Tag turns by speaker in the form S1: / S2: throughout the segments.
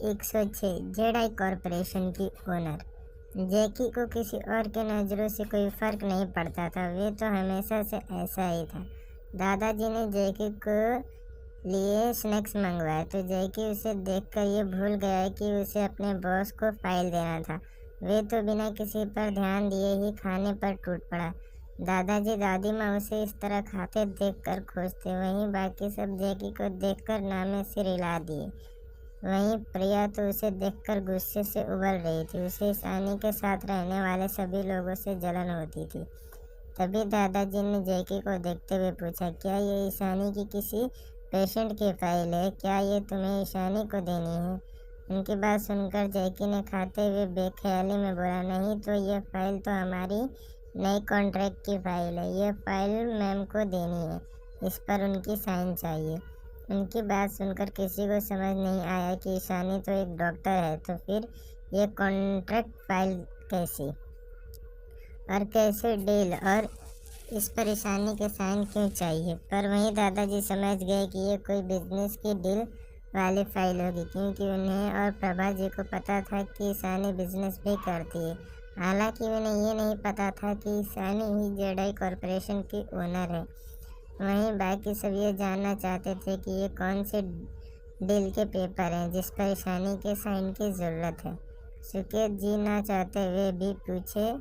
S1: 106 Jedi corporation की owner. जैकी को किसी और के नज़रों से कोई फ़र्क नहीं पड़ता था, वे तो हमेशा से ऐसा ही था। दादाजी ने जैकी को लिए स्नैक्स मंगवाए तो जैकी उसे देखकर ये भूल गया कि उसे अपने बॉस को फाइल देना था। वे तो बिना किसी पर ध्यान दिए ही खाने पर टूट पड़ा। दादाजी दादी माँ उसे इस तरह खाते देखकर खुश थे, वहीं बाकी सब जैकी को देखकर नामे से रिला दिए। वहीं प्रिया तो उसे देखकर गुस्से से उबल रही थी। उसे ईशानी के साथ रहने वाले सभी लोगों से जलन होती थी। तभी दादाजी ने जैकी को देखते हुए पूछा, क्या ये ईशानी की किसी पेशेंट की फाइल है? क्या ये तुम्हें ईशानी को देनी है? उनकी बात सुनकर जैकी ने खाते हुए बेख्याली में बोला, नहीं तो ये फाइल तो हमारी नई कॉन्ट्रैक्ट की फाइल है। ये फाइल मैम को देनी है, इस पर उनकी साइन चाहिए। उनकी बात सुनकर किसी को समझ नहीं आया कि ईशानी तो एक डॉक्टर है, तो फिर ये कॉन्ट्रैक्ट फाइल कैसी और कैसे डील, और इस पर ईशानी के साइन क्यों चाहिए? पर वहीं दादाजी समझ गए कि ये कोई बिजनेस की डील वाली फाइल होगी, क्योंकि उन्हें और प्रभा जी को पता था कि ईशानी बिजनेस भी करती है। हालांकि उन्हें ये नहीं पता था कि ईशानी ही जेडाई कॉरपोरेशन की ओनर है। वहीं बाकी सब ये जानना चाहते थे कि ये कौन से डील के पेपर हैं जिस पर ईशानी के साइन की ज़रूरत है। सुकेत जी ना चाहते हुए भी पूछे,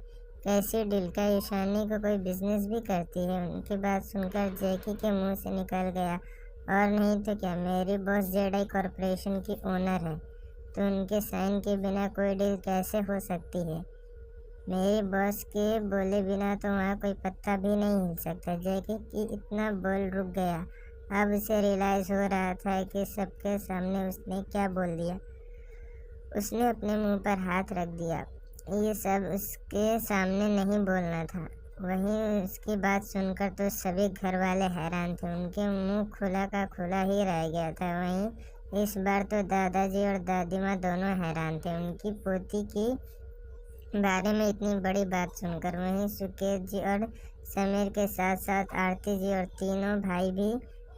S1: कैसी डील? का ईशानी को कोई बिजनेस भी करती है? उनकी बात सुनकर जैकी के मुंह से निकल गया, और नहीं तो क्या, मेरी बॉस जेडाई कॉरपोरेशन की ओनर है, तो उनके साइन के बिना कोई डील कैसे हो सकती है? मेरे बॉस के बोले बिना तो वहाँ कोई पत्ता भी नहीं हिल सकता। जैकी की इतना बोल रुक गया। अब उसे रियलाइज़ हो रहा था कि सबके सामने उसने क्या बोल दिया। उसने अपने मुंह पर हाथ रख दिया। ये सब उसके सामने नहीं बोलना था। वहीं उसकी बात सुनकर तो सभी घर वाले हैरान थे। उनके मुंह खुला का खुला ही रह गया था। वहीं इस बार तो दादाजी और दादी माँ दोनों हैरान थे उनकी पोती की बारे में इतनी बड़ी बात सुनकर। वहीं सुकेत जी और समीर के साथ साथ आरती जी और तीनों भाई भी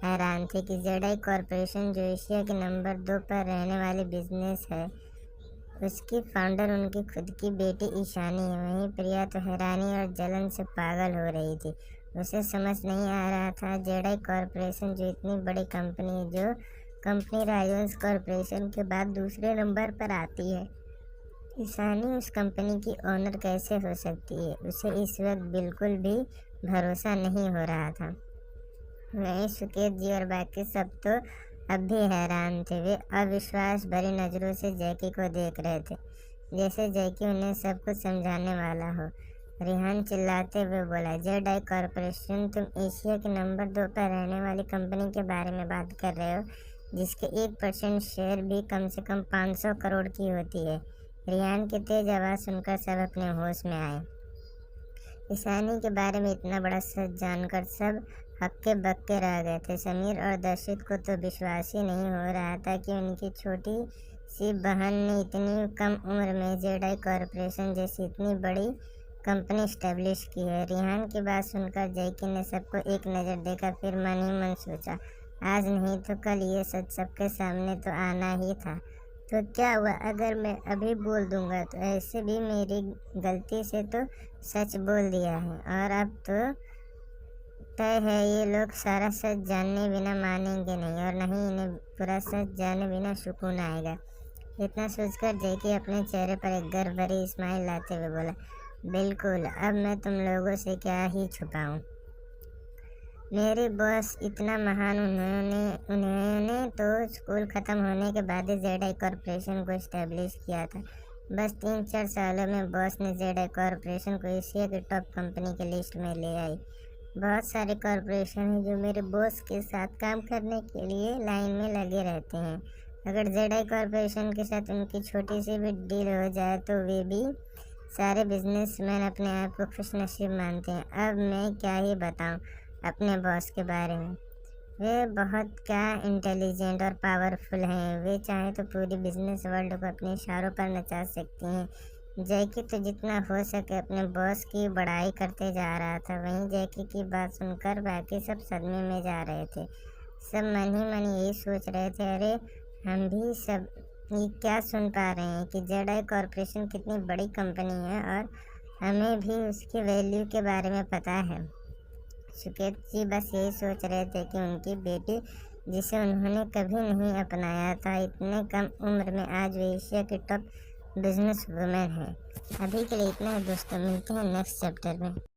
S1: हैरान थे कि जेडाई कॉरपोरेशन जो एशिया के नंबर 2 पर रहने वाली बिजनेस है, उसकी फाउंडर उनकी खुद की बेटी ईशानी है। वहीं प्रिया तो हैरानी और जलन से पागल हो रही थी। उसे समझ नहीं आ रहा था जेडाई कॉरपोरेशन जो इतनी बड़ी कंपनी है, जो कंपनी राइवल्स कॉरपोरेशन के बाद दूसरे नंबर पर आती है, ईशानी उस कंपनी की ओनर कैसे हो सकती है? उसे इस वक्त बिल्कुल भी भरोसा नहीं हो रहा था। वहीं सुकेत जी और बाकी सब तो अब भी हैरान थे। वे अविश्वास भरी नज़रों से जैकी को देख रहे थे, जैसे जैकी उन्हें सब कुछ समझाने वाला हो। रिहान चिल्लाते हुए बोला, जेडाई कॉरपोरेशन, तुम एशिया के नंबर 2 पर रहने वाली कंपनी के बारे में बात कर रहे हो, जिसके 1% शेयर भी कम से कम 500 करोड़ की होती है। रियान की तेज आवाज़ सुनकर सब अपने होश में आए। ईशानी के बारे में इतना बड़ा सच जानकर सब हक्के बक्के रह गए थे। समीर और दर्शित को तो विश्वास ही नहीं हो रहा था कि उनकी छोटी सी बहन ने इतनी कम उम्र में जेडाई कॉरपोरेशन जैसी इतनी बड़ी कंपनी स्टैब्लिश की है। रिहान की बात सुनकर जैकी ने सबको एक नज़र देखा, फिर मन ही मन सोचा, आज नहीं तो कल ये सच सबके सामने तो आना ही था। तो क्या हुआ अगर मैं अभी बोल दूंगा? तो ऐसे भी मेरी गलती से तो सच बोल दिया है, और अब तो तय है ये लोग सारा सच जानने बिना मानेंगे नहीं, और नहीं इन्हें पूरा सच जाने बिना सुकून आएगा। इतना सोचकर जैकी अपने चेहरे पर एक गर्व भरी स्माइल लाते हुए बोला, बिल्कुल, अब मैं तुम लोगों से क्या ही छुपाऊं। मेरे बॉस इतना महान, उन्होंने तो स्कूल ख़त्म होने के बाद ही जेडाई कॉरपोरेशन को इस्टेब्लिश किया था। बस 3-4 सालों में बॉस ने जेडाई कॉरपोरेशन को एशिया की टॉप कंपनी की लिस्ट में ले आई। बहुत सारे कॉरपोरेशन हैं जो मेरे बॉस के साथ काम करने के लिए लाइन में लगे रहते हैं। अगर जेडाई कॉरपोरेशन के साथ उनकी छोटी सी भी डील हो जाए तो वे भी सारे बिजनेसमैन अपने आप को खुशनसीब मानते हैं। अब मैं क्या ही बताऊं अपने बॉस के बारे में। वे बहुत क्या इंटेलिजेंट और पावरफुल हैं। वे चाहे तो पूरी बिजनेस वर्ल्ड को अपने इशारों पर नचा सकती हैं। जैकी तो जितना हो सके अपने बॉस की बड़ाई करते जा रहा था। वहीं जैकी की बात सुनकर बाकी सब सदमे में जा रहे थे। सब मन ही मन यही सोच रहे थे, अरे हम भी सब ये क्या सुन पा रहे हैं कि जेडाई कॉरपोरेशन कितनी बड़ी कंपनी है और हमें भी उसकी वैल्यू के बारे में पता है। सुकेत जी बस यही सोच रहे थे कि उनकी बेटी, जिसे उन्होंने कभी नहीं अपनाया था, इतने कम उम्र में आज वो एशिया की टॉप बिजनेस वुमेन है। अभी के लिए इतना है दोस्तों, मिलते हैं नेक्स्ट चैप्टर में।